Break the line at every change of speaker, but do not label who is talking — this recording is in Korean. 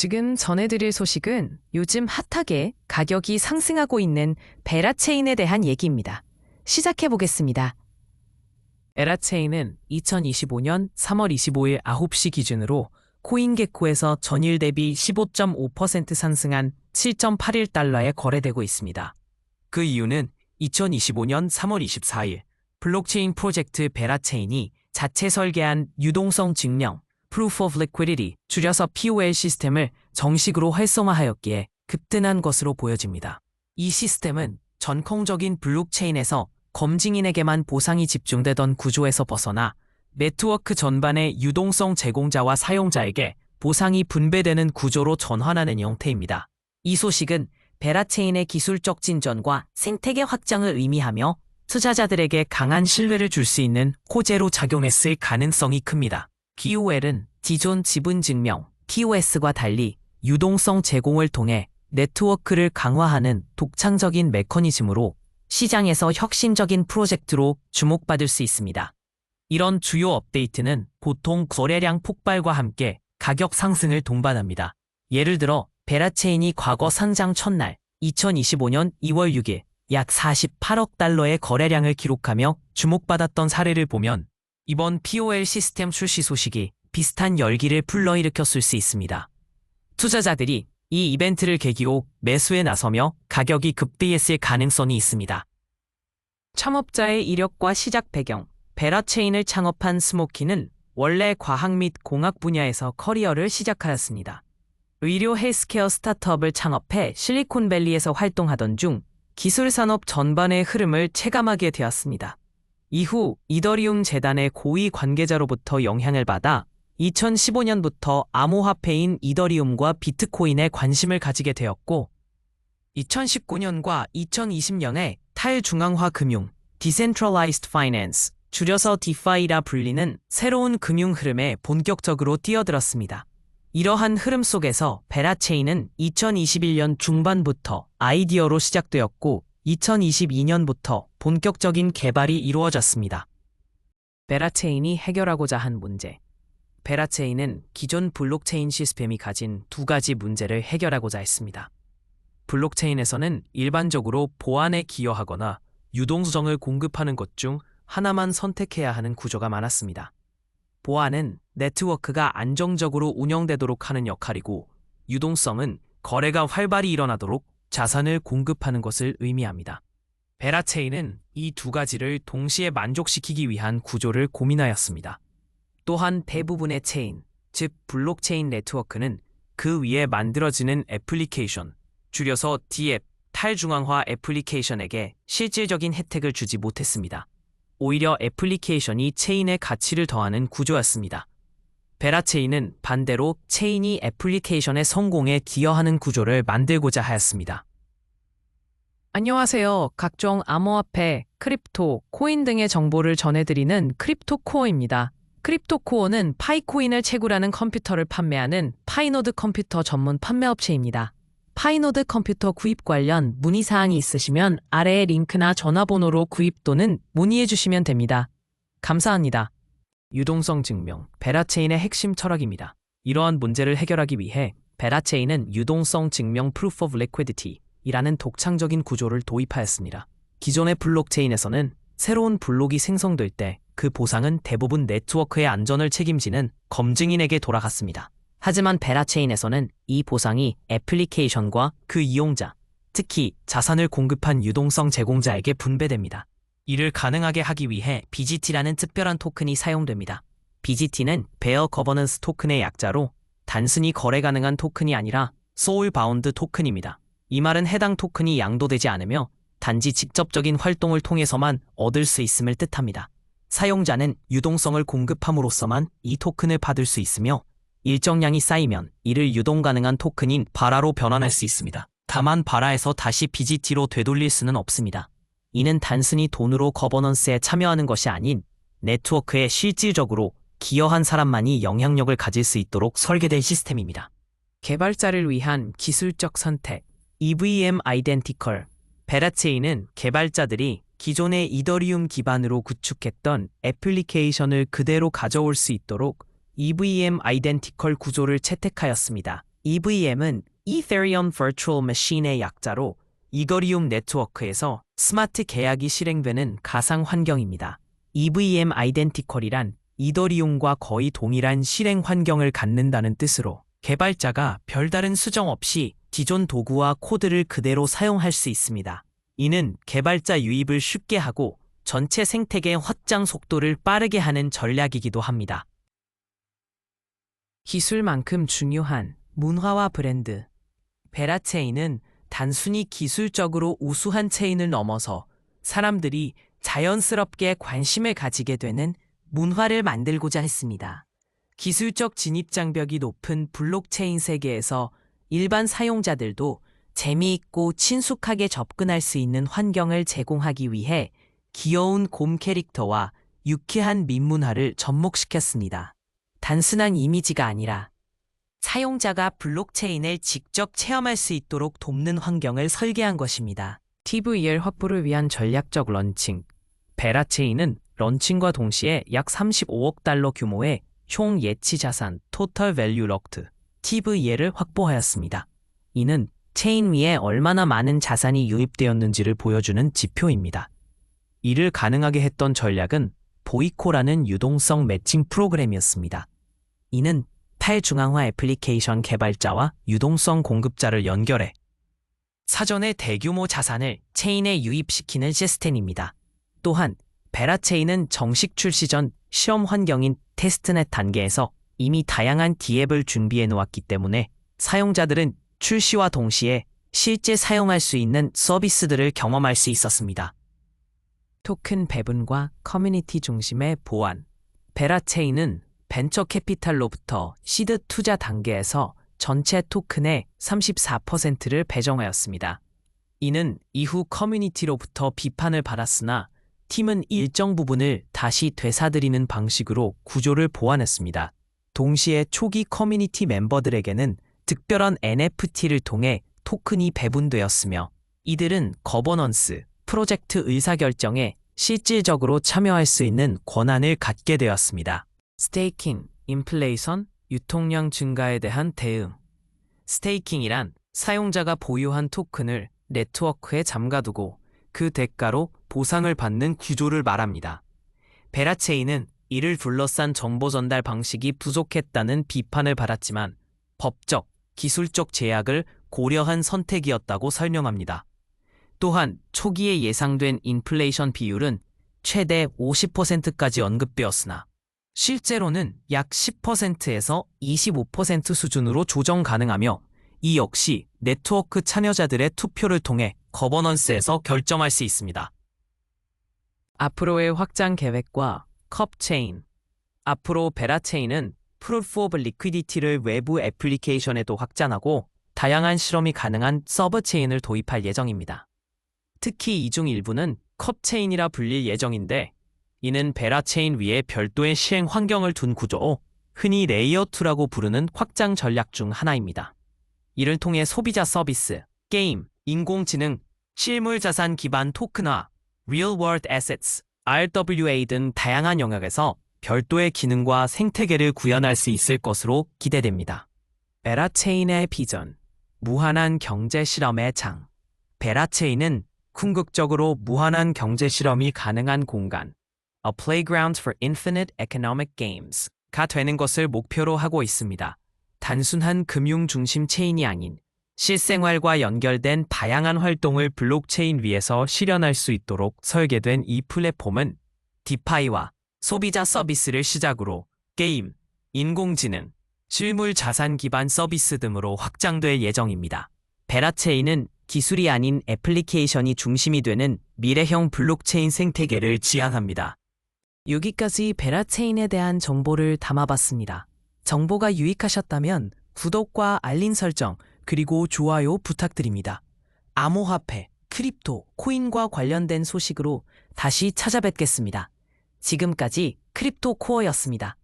지금 전해드릴 소식은 요즘 핫하게 가격이 상승하고 있는 베라체인에 대한 얘기입니다. 시작해보겠습니다. 베라체인은 2025년 3월 25일 9시 기준으로 코인게코에서 전일 대비 15.5% 상승한 7.81달러에 거래되고 있습니다. 그 이유는 2025년 3월 24일 블록체인 프로젝트 베라체인이 자체 설계한 유동성 증명 Proof of Liquidity, 줄여서 POL 시스템을 정식으로 활성화하였기에 급등한 것으로 보여집니다. 이 시스템은 전통적인 블록체인에서 검증인에게만 보상이 집중되던 구조에서 벗어나 네트워크 전반의 유동성 제공자와 사용자에게 보상이 분배되는 구조로 전환하는 형태입니다. 이 소식은 베라체인의 기술적 진전과 생태계 확장을 의미하며 투자자들에게 강한 신뢰를 줄 수 있는 호재로 작용했을 가능성이 큽니다. POL은 기존 지분 증명, POS과 달리 유동성 제공을 통해 네트워크를 강화하는 독창적인 메커니즘으로 시장에서 혁신적인 프로젝트로 주목받을 수 있습니다. 이런 주요 업데이트는 보통 거래량 폭발과 함께 가격 상승을 동반합니다. 예를 들어 베라체인이 과거 상장 첫날 2025년 2월 6일 약 48억 달러의 거래량을 기록하며 주목받았던 사례를 보면 이번 POL 시스템 출시 소식이 비슷한 열기를 불러일으켰을 수 있습니다. 투자자들이 이 이벤트를 계기로 매수에 나서며 가격이 급등했을 가능성이 있습니다. 창업자의 이력과 시작 배경, 베라체인을 창업한 스모키는 원래 과학 및 공학 분야에서 커리어를 시작하였습니다. 의료 헬스케어 스타트업을 창업해 실리콘밸리에서 활동하던 중 기술 산업 전반의 흐름을 체감하게 되었습니다. 이후 이더리움 재단의 고위 관계자로부터 영향을 받아 2015년부터 암호화폐인 이더리움과 비트코인에 관심을 가지게 되었고 2019년과 2020년에 탈중앙화 금융, Decentralized Finance, 줄여서 DeFi라 불리는 새로운 금융 흐름에 본격적으로 뛰어들었습니다. 이러한 흐름 속에서 베라체인은 2021년 중반부터 아이디어로 시작되었고 2022년부터 본격적인 개발이 이루어졌습니다. 베라체인이 해결하고자 한 문제. 베라체인은 기존 블록체인 시스템이 가진 두 가지 문제를 해결하고자 했습니다. 블록체인에서는 일반적으로 보안에 기여하거나 유동성을 공급하는 것 중 하나만 선택해야 하는 구조가 많았습니다. 보안은 네트워크가 안정적으로 운영되도록 하는 역할이고 유동성은 거래가 활발히 일어나도록 자산을 공급하는 것을 의미합니다. 베라체인은 이 두 가지를 동시에 만족시키기 위한 구조를 고민하였습니다. 또한 대부분의 체인, 즉 블록체인 네트워크는 그 위에 만들어지는 애플리케이션, 줄여서 DApp, 탈중앙화 애플리케이션에게 실질적인 혜택을 주지 못했습니다. 오히려 애플리케이션이 체인의 가치를 더하는 구조였습니다. 베라체인은 반대로 체인이 애플리케이션의 성공에 기여하는 구조를 만들고자 하였습니다. 안녕하세요. 각종 암호화폐, 크립토, 코인 등의 정보를 전해드리는 크립토코어입니다. 크립토코어는 파이코인을 채굴하는 컴퓨터를 판매하는 파이노드 컴퓨터 전문 판매업체입니다. 파이노드 컴퓨터 구입 관련 문의사항이 있으시면 아래의 링크나 전화번호로 구입 또는 문의해 주시면 됩니다. 감사합니다. 유동성 증명, 베라체인의 핵심 철학입니다. 이러한 문제를 해결하기 위해 베라체인은 유동성 증명 Proof of Liquidity 이라는 독창적인 구조를 도입하였습니다. 기존의 블록체인에서는 새로운 블록이 생성될 때 그 보상은 대부분 네트워크의 안전을 책임지는 검증인에게 돌아갔습니다. 하지만 베라체인에서는 이 보상이 애플리케이션과 그 이용자, 특히 자산을 공급한 유동성 제공자에게 분배됩니다. 이를 가능하게 하기 위해 BGT라는 특별한 토큰이 사용됩니다. BGT는 베어 거버넌스 토큰의 약자로 단순히 거래 가능한 토큰이 아니라 소울 바운드 토큰입니다. 이 말은 해당 토큰이 양도되지 않으며 단지 직접적인 활동을 통해서만 얻을 수 있음을 뜻합니다. 사용자는 유동성을 공급함으로써만 이 토큰을 받을 수 있으며 일정량이 쌓이면 이를 유동 가능한 토큰인 바라로 변환할 수 있습니다. 다만 바라에서 다시 BGT로 되돌릴 수는 없습니다. 이는 단순히 돈으로 거버넌스에 참여하는 것이 아닌 네트워크에 실질적으로 기여한 사람만이 영향력을 가질 수 있도록 설계된 시스템입니다. 개발자를 위한 기술적 선택, EVM 아이덴티컬. 베라체인은 개발자들이 기존의 이더리움 기반으로 구축했던 애플리케이션을 그대로 가져올 수 있도록 EVM 아이덴티컬 구조를 채택하였습니다. EVM은 Ethereum Virtual Machine의 약자로 이거리움 네트워크에서 스마트 계약이 실행되는 가상 환경입니다. EVM 아이덴티컬이란 이더리움과 거의 동일한 실행 환경을 갖는다는 뜻으로 개발자가 별다른 수정 없이 기존 도구와 코드를 그대로 사용할 수 있습니다. 이는 개발자 유입을 쉽게 하고 전체 생태계 확장 속도를 빠르게 하는 전략이기도 합니다. 기술만큼 중요한 문화와 브랜드. 베라체인은 단순히 기술적으로 우수한 체인을 넘어서 사람들이 자연스럽게 관심을 가지게 되는 문화를 만들고자 했습니다. 기술적 진입장벽이 높은 블록체인 세계에서 일반 사용자들도 재미있고 친숙하게 접근할 수 있는 환경을 제공하기 위해 귀여운 곰 캐릭터와 유쾌한 민문화를 접목시켰습니다. 단순한 이미지가 아니라 사용자가 블록체인을 직접 체험할 수 있도록 돕는 환경을 설계한 것입니다. TVL 확보를 위한 전략적 런칭. 베라체인은 런칭과 동시에 약 35억 달러 규모의 총 예치 자산 Total Value Locked TVL을 확보하였습니다. 이는 체인 위에 얼마나 많은 자산이 유입되었는지를 보여주는 지표입니다. 이를 가능하게 했던 전략은 보이코라는 유동성 매칭 프로그램이었습니다. 이는 탈중앙화 애플리케이션 개발자와 유동성 공급자를 연결해 사전에 대규모 자산을 체인에 유입시키는 시스템입니다. 또한 베라체인은 정식 출시 전 실험 환경인 테스트넷 단계에서 이미 다양한 기앱을 준비해 놓았기 때문에 사용자들은 출시와 동시에 실제 사용할 수 있는 서비스들을 경험할 수 있었습니다. 토큰 배분과 커뮤니티 중심의 보완. 베라체인은 벤처 캐피탈로부터 시드 투자 단계에서 전체 토큰의 34%를 배정하였습니다. 이는 이후 커뮤니티로부터 비판을 받았으나 팀은 일정 부분을 다시 되사들이는 방식으로 구조를 보완했습니다. 동시에 초기 커뮤니티 멤버들에게는 특별한 NFT를 통해 토큰이 배분되었으며 이들은 거버넌스, 프로젝트 의사결정에 실질적으로 참여할 수 있는 권한을 갖게 되었습니다. 스테이킹, 인플레이션, 유통량 증가에 대한 대응. 스테이킹이란 사용자가 보유한 토큰을 네트워크에 잠가두고 그 대가로 보상을 받는 구조를 말합니다. 베라체인은 이를 둘러싼 정보 전달 방식이 부족했다는 비판을 받았지만 법적, 기술적 제약을 고려한 선택이었다고 설명합니다. 또한 초기에 예상된 인플레이션 비율은 최대 50%까지 언급되었으나 실제로는 약 10%에서 25% 수준으로 조정 가능하며 이 역시 네트워크 참여자들의 투표를 통해 거버넌스에서 결정할 수 있습니다. 앞으로의 확장 계획과 컵체인. 앞으로 베라체인은 프루프 오브 리퀴디티를 외부 애플리케이션에도 확장하고 다양한 실험이 가능한 서브체인을 도입할 예정입니다. 특히 이 중 일부는 컵체인이라 불릴 예정인데 이는 베라체인 위에 별도의 시행 환경을 둔 구조, 흔히 레이어 2라고 부르는 확장 전략 중 하나입니다. 이를 통해 소비자 서비스, 게임, 인공지능, 실물 자산 기반 토큰화, Real World Assets, RWA 등 다양한 영역에서 별도의 기능과 생태계를 구현할 수 있을 것으로 기대됩니다. 베라체인의 비전, 무한한 경제 실험의 장. 베라체인은 궁극적으로 무한한 경제 실험이 가능한 공간, A Playground for Infinite Economic Games 가 되는 것을 목표로 하고 있습니다. 단순한 금융 중심 체인이 아닌 실생활과 연결된 다양한 활동을 블록체인 위에서 실현할 수 있도록 설계된 이 플랫폼은 디파이와 소비자 서비스를 시작으로 게임, 인공지능, 실물 자산 기반 서비스 등으로 확장될 예정입니다. 베라체인은 기술이 아닌 애플리케이션이 중심이 되는 미래형 블록체인 생태계를 지향합니다. 여기까지 베라체인에 대한 정보를 담아봤습니다. 정보가 유익하셨다면 구독과 알림 설정 그리고 좋아요 부탁드립니다. 암호화폐, 크립토, 코인과 관련된 소식으로 다시 찾아뵙겠습니다. 지금까지 크립토 코어였습니다.